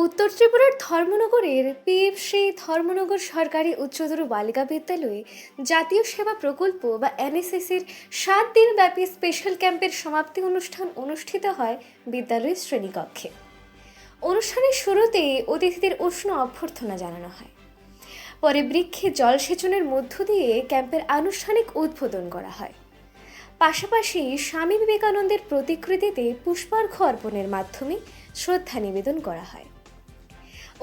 উত্তর ত্রিপুরার ধর্মনগরের পিএফসি ধর্মনগর সরকারি উচ্চতর বালিকা বিদ্যালয়ে জাতীয় সেবা প্রকল্প বা এনএসএসের 7 দিন ব্যাপী স্পেশাল ক্যাম্পের সমাপ্তি অনুষ্ঠান অনুষ্ঠিত হয় বিদ্যালয়ের শ্রেণীকক্ষে। অনুষ্ঠানের শুরুতে অতিথিদের উষ্ণ অভ্যর্থনা জানানো হয়। পরে বৃক্ষে জলসেচনের মধ্য দিয়ে ক্যাম্পের আনুষ্ঠানিক উদ্বোধন করা হয়। পাশাপাশি স্বামী বিবেকানন্দের প্রতিকৃতিতে পুষ্পার্ঘ্য অর্পণের মাধ্যমে শ্রদ্ধা নিবেদন করা হয়।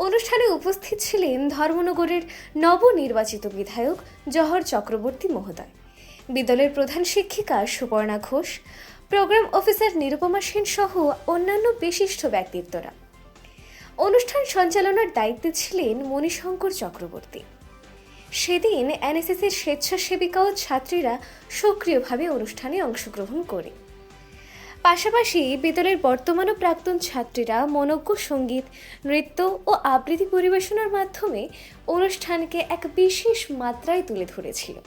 অনুষ্ঠানে উপস্থিত ছিলেন ধর্মনগরের নবনির্বাচিত বিধায়ক জহর চক্রবর্তী মহোদয়, বিদ্যালয়ের প্রধান শিক্ষিকা সুপর্ণা ঘোষ, প্রোগ্রাম অফিসার নিরুপমা সেন সহ অন্যান্য বিশিষ্ট ব্যক্তিত্বরা। অনুষ্ঠান সঞ্চালনার দায়িত্বে ছিলেন মণিশঙ্কর চক্রবর্তী। সেদিন এনএসএসের স্বেচ্ছাসেবিকা ও ছাত্রীরা সক্রিয়ভাবে অনুষ্ঠানে অংশগ্রহণ করে। পাশাপাশি বিদ্যালয়ের বর্তমান ও প্রাক্তন ছাত্রীরা মনোজ্ঞ সঙ্গীত, নৃত্য ও আবৃত্তি পরিবেশনার মাধ্যমে অনুষ্ঠানকে এক বিশেষ মাত্রায় তুলে ধরেছিল।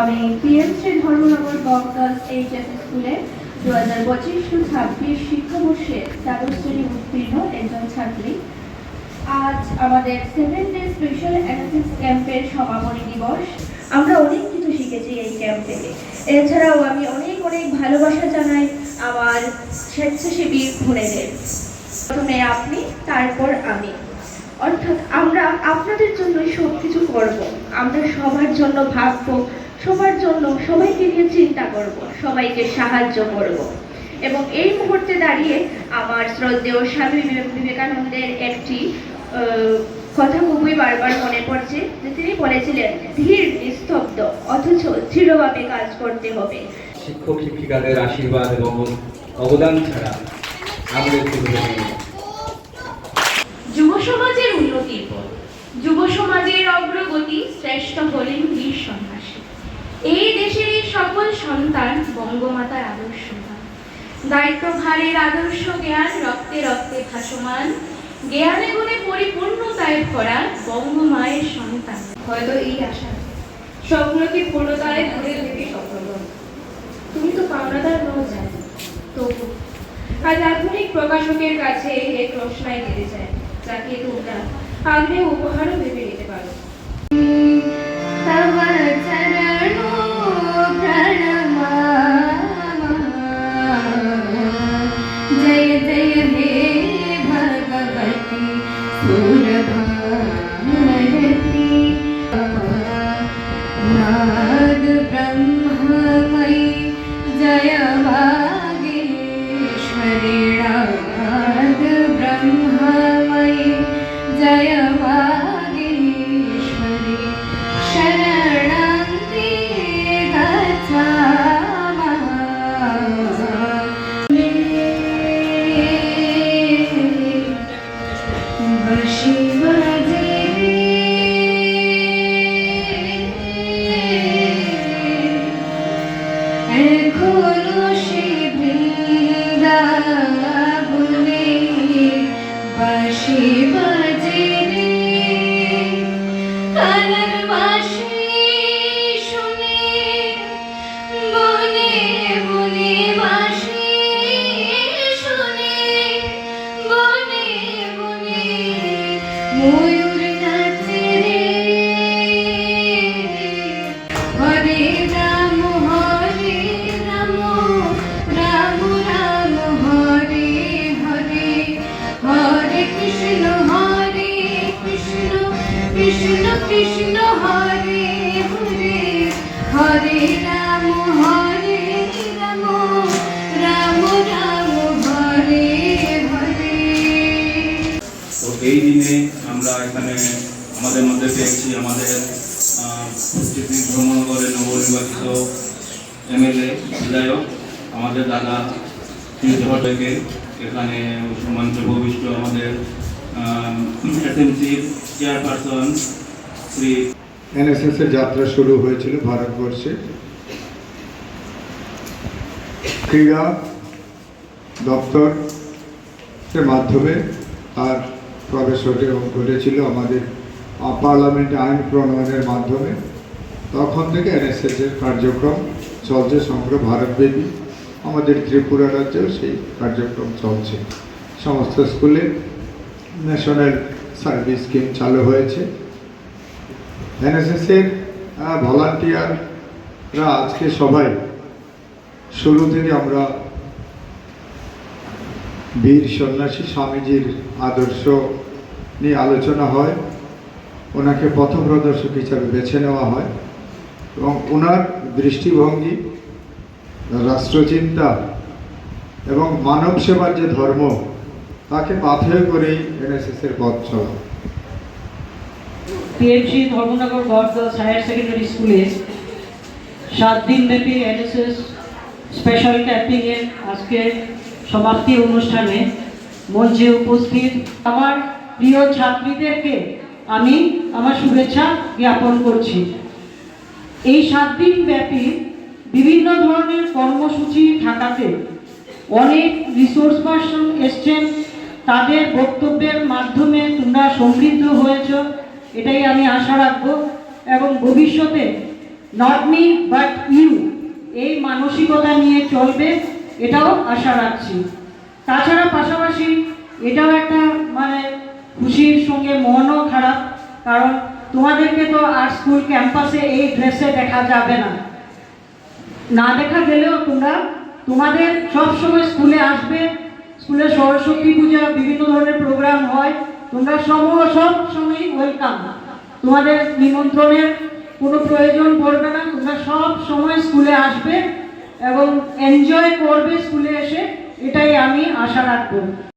আমি পিএমসি ধর্মনগর গভর্নমেন্ট এইচএস স্কুলে 2025-26 শিক্ষাবর্ষে দ্বাদশ শ্রেণী উত্তীর্ণ একজন ছাত্রী। আজ আমাদের 7 ডে স্পেশাল এনএসএস ক্যাম্পের সমাপনী দিবস। আমরা অনেক কিছু শিখেছি এই ক্যাম্প থেকে। এছাড়াও আমি অনেক ভালোবাসা জানাই আমার স্বেচ্ছাসেবী বোনেদের। প্রথমে আপনি, তারপর আমি, অর্থাৎ আমরা আপনাদের জন্য সব কিছু করব। আমরা সবার জন্য ভাববো, সবার জন্য সবাইকে নিয়ে চিন্তা করব, সবাইকে সাহায্য করব। এবং এই মুহূর্তে দাঁড়িয়ে আমার শ্রদ্ধেয় স্বামী বিবেকানন্দের একটি কথা খুবই বারবার মনে পড়ছে, যে তিনি বলেছিলেন, ধীর নিস্তব্ধ অথচ দৃঢ়ভাবে কাজ করতে হবে। শিক্ষক শিক্ষিকাদের আশীর্বাদ এবং অবদান ছাড়া আমাদের যুব সমাজের উন্নতির পর যুব সমাজের অগ্রগতি শ্রেষ্ঠ হলেন বীর সন্ন্যাসী। এই দেশের সকল সন্তান বঙ্গমাতার আদর্শ দায়িত্বভারের আদর্শ জ্ঞান রক্তে রক্তে ভাসমান, জ্ঞানে গুণে পরিপূর্ণতায় ভরা বঙ্গমায়ের সন্তান। হয়তো এই আশা স্বপ্নকে পূর্ণতায় ঘুরে থেকে সফল। তুমি তো পাওনাদার নও জানি, তবু আজ আধুনিক প্রকাশকের কাছে এক রচনায় দিতে চায়, যাকে তোমরা আগ্রহে উপহারও ভেবে নিতে পারো। জয় জয় হে ভগবতী সুরভারতী, নাদ ব্রহ্মময়ী জয় বাগীশ্বরী, নাদ ব্রহ্মময়ী জয় বাগীশ্বরী। এখানে আমাদের মধ্যে পেয়েছি আমাদের ধর্মনগরের নবনির্বাচিত এমএলএ বিধায়ক আমাদের দাদা থেকে এখানে সম্মানিত ভবিষ্য আমাদের এসএমসির চেয়ারপারসন শ্রী এনএসএস এর যাত্রা শুরু হয়েছিল ভারতবর্ষে। ক্রীড়া দপ্তরের মাধ্যমে তার প্রবেশ ঘটেছিল আমাদের পার্লামেন্টে আইন প্রণয়নের মাধ্যমে। তখন থেকে এনএসএস এর কার্যক্রম চলছে সমগ্র ভারতব্যাপী। আমাদের ত্রিপুরা রাজ্যেও সেই কার্যক্রম চলছে। সমস্ত স্কুলে ন্যাশনাল সার্ভিস স্কিম চালু হয়েছে। এনএসএস এর ভলান্টিয়াররা আজকে সবাই শুরু থেকে আমরা বীর সন্ন্যাসী স্বামীজির আদর্শ নিয়ে আলোচনা হয়, ওনাকে পথপ্রদর্শক হিসাবে বেছে নেওয়া হয় এবং ওনার দৃষ্টিভঙ্গি, রাষ্ট্রচিন্তা এবং মানব সেবার যে ধর্ম তাকে পাথেয় করেই এনএসএস এর পথ চলা। PMC Dharmanagar girls higher secondary স্কুলে 7 দিনব্যাপী এনএসএস স্পেশাল ক্যাম্পিংয়ের আজকে সমাপ্তি অনুষ্ঠানে মঞ্চে উপস্থিত আমার প্রিয় ছাত্রীদেরকে আমি আমার শুভেচ্ছা জ্ঞাপন করছি। এই 7 দিন ব্যাপী বিভিন্ন ধরনের কর্মসূচি থাকাতে অনেক রিসোর্স পার্সন এসছেন, তাদের বক্তব্যের মাধ্যমে তোমরা সমৃদ্ধ হয়েছ, এটাই আমি আশা রাখব এবং ভবিষ্যতে নট মি বাট ইউ এই মানসিকতা নিয়ে চলবে, এটাও আশা রাখছি। তাছাড়া পাশাপাশি এটাও একটা খুশির সঙ্গে মনও খারাপ, কারণ তোমাদেরকে তো আর স্কুল ক্যাম্পাসে এই ড্রেসে দেখা যাবে না। না দেখা গেলেও তোমাদের সব সময় স্কুলে আসবে, স্কুলে সরস্বতী পূজা বিভিন্ন ধরনের প্রোগ্রাম হয়, তোমরা সব সময় ওয়েলকাম। তোমাদের নিমন্ত্রণের কোনো প্রয়োজন পড়বে না, তোমরা সব সময় স্কুলে আসবে এবং এনজয় করবে স্কুলে এসে, এটাই আমি আশা রাখবো।